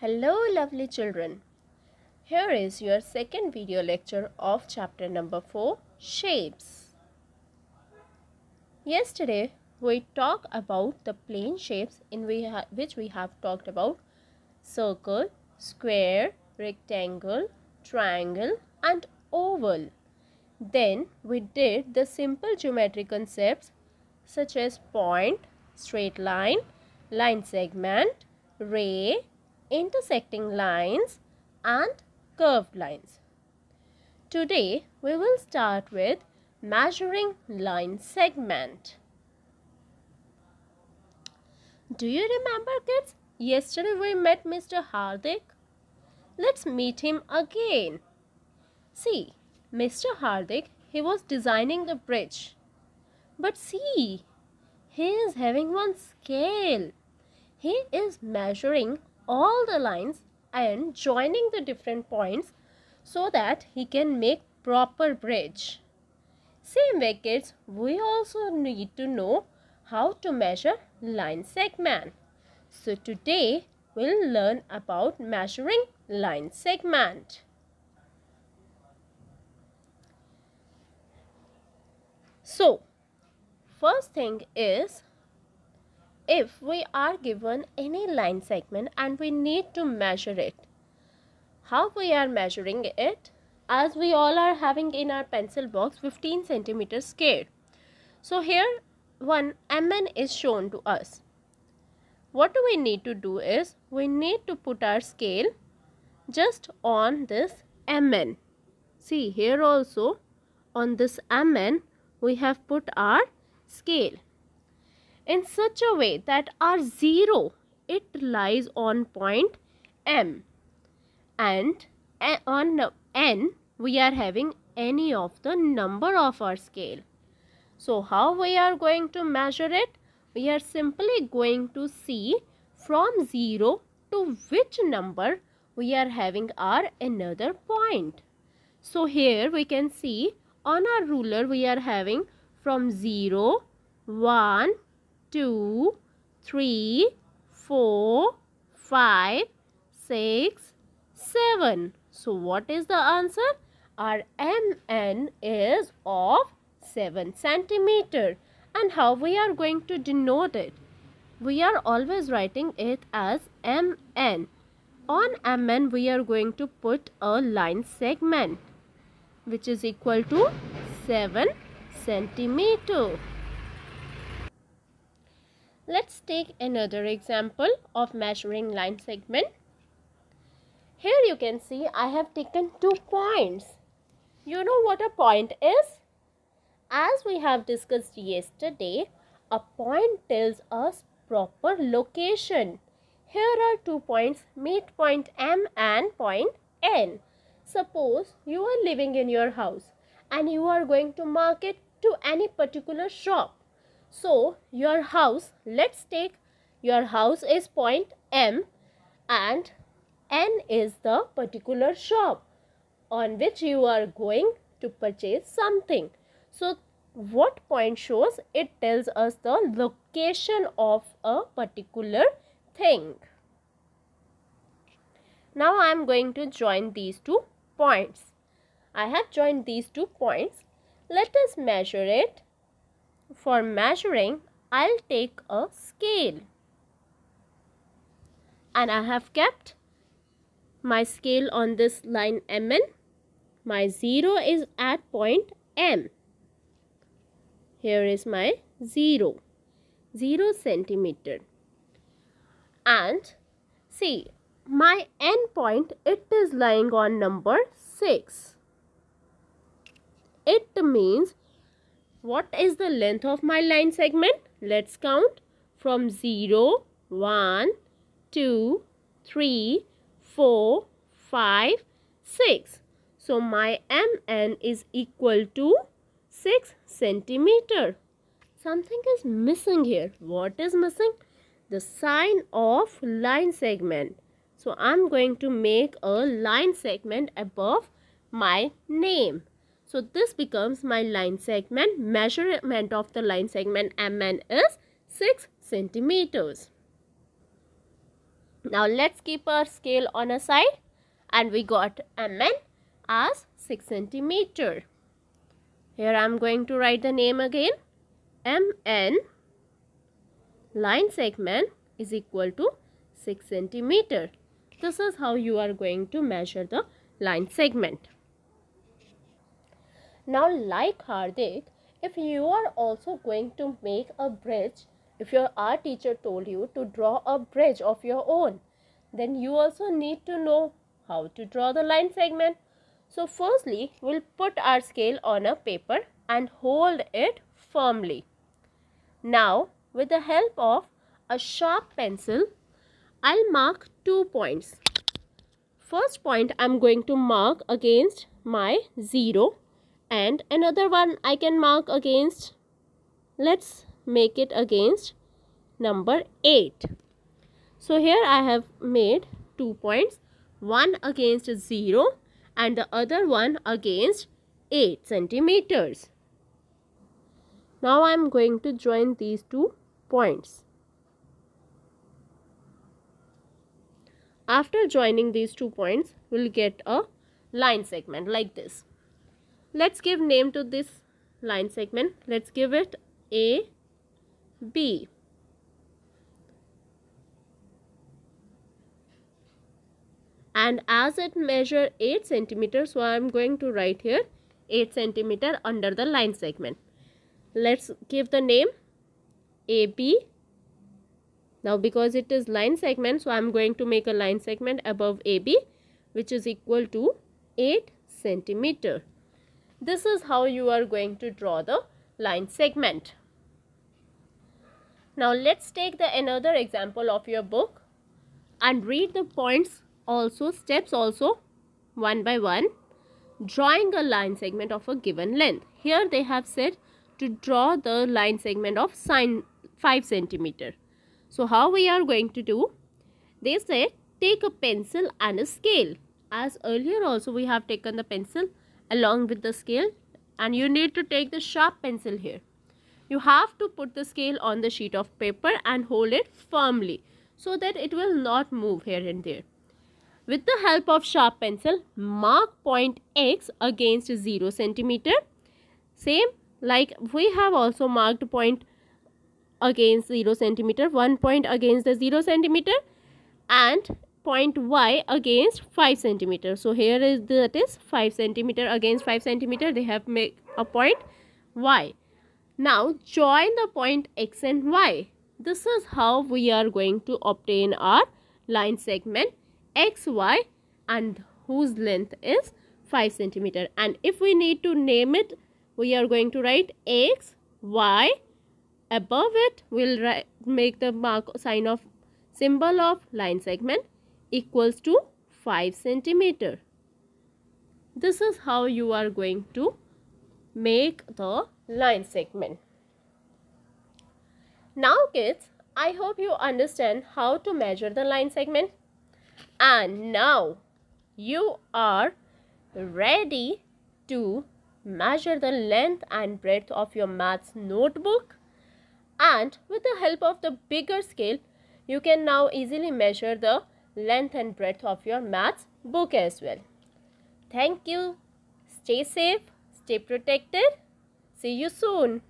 Hello lovely children. Here is your second video lecture of chapter number 4, Shapes. Yesterday we talked about the plane shapes in which we have talked about circle, square, rectangle, triangle and oval. Then we did the simple geometry concepts such as point, straight line, line segment, ray, intersecting lines and curved lines. Today we will start with measuring line segment. Do you remember kids? Yesterday we met Mr. Hardik. Let's meet him again. See, Mr. Hardik, he was designing the bridge. But see, he is having one scale. He is measuring all the lines and joining the different points so that he can make proper bridge. Same way kids, we also need to know how to measure line segment. So today we'll learn about measuring line segment. So first thing is, if we are given any line segment and we need to measure it, how we are measuring it? As we all are having in our pencil box 15 centimeter scale. So here one MN is shown to us. What do we need to do is, we need to put our scale just on this MN. See, here also on this MN we have put our scale in such a way that our 0, it lies on point M, and on N we are having any of the number of our scale. So how we are going to measure it? We are simply going to see from 0 to which number we are having our another point. So here we can see on our ruler we are having from 0, 1, 2, 3, 4, 5, 6, 7. So what is the answer? Our MN is of 7 centimeter. And how we are going to denote it? We are always writing it as MN. On MN we are going to put a line segment which is equal to 7 centimeter. Let's take another example of measuring line segment. Here you can see I have taken 2 points. You know what a point is? As we have discussed yesterday, a point tells us proper location. Here are 2 points, meet point M and point N. Suppose you are living in your house and you are going to market to any particular shop. So your house, let's take your house is point M and N is the particular shop on which you are going to purchase something. So what point shows? It tells us the location of a particular thing. Now I am going to join these 2 points. I have joined these 2 points. Let us measure it. For measuring, I'll take a scale. And I have kept my scale on this line MN. My 0 is at point M. Here is my 0 centimeter. And see, my N point, it is lying on number 6. It means, what is the length of my line segment? Let's count from 0, 1, 2, 3, 4, 5, 6. So my MN is equal to 6 centimeter. Something is missing here. What is missing? The sign of line segment. So I'm going to make a line segment above my name. So this becomes my line segment. Measurement of the line segment MN is 6 centimeters. Now let's keep our scale on a side, and we got mn as 6 centimeter. Here I am going to write the name again. mn line segment is equal to 6 centimeter. This is how you are going to measure the line segment. Now, like Hardik, if you are also going to make a bridge, if your art teacher told you to draw a bridge of your own, then you also need to know how to draw the line segment. So firstly, we'll put our scale on a paper and hold it firmly. Now, with the help of a sharp pencil, I'll mark 2 points. First point I'm going to mark against my 0, and another one I can mark against, let's make it against number 8. So here I have made 2 points, one against 0 and the other one against 8 centimeters. Now I am going to join these 2 points. After joining these 2 points, we'll get a line segment like this. Let's give name to this line segment. Let's give it AB. And as it measures 8 centimeters, so I am going to write here 8 centimeter under the line segment. Let's give the name AB. Now because it is line segment, so I am going to make a line segment above AB, which is equal to 8 centimeter. This is how you are going to draw the line segment. Now let's take another example of your book and read the points also, steps also one by one. Drawing a line segment of a given length. Here they have said to draw the line segment of 5 centimeter. So how we are going to do? They said take a pencil and a scale. As earlier also we have taken the pencil along with the scale, and you need to take the sharp pencil here. You have to put the scale on the sheet of paper and hold it firmly so that it will not move here and there. With the help of sharp pencil, mark point X against 0 centimeter. Same like we have also marked point against 0 centimeter, 1 point against the 0 centimeter and point Y against 5 centimeter. So here is that is 5 centimeter against 5 centimeter. They have made a point Y. Now join the point X and Y. This is how we are going to obtain our line segment XY and whose length is 5 centimeter. And if we need to name it, we are going to write X, Y. Above it, we'll make the mark sign of symbol of line segment equals to 5 centimeter. This is how you are going to make the line segment. Now kids, I hope you understand how to measure the line segment. And now you are ready to measure the length and breadth of your maths notebook. And with the help of the bigger scale, you can now easily measure the length and breadth of your maths book as well. Thank you. Stay safe, stay protected. See you soon.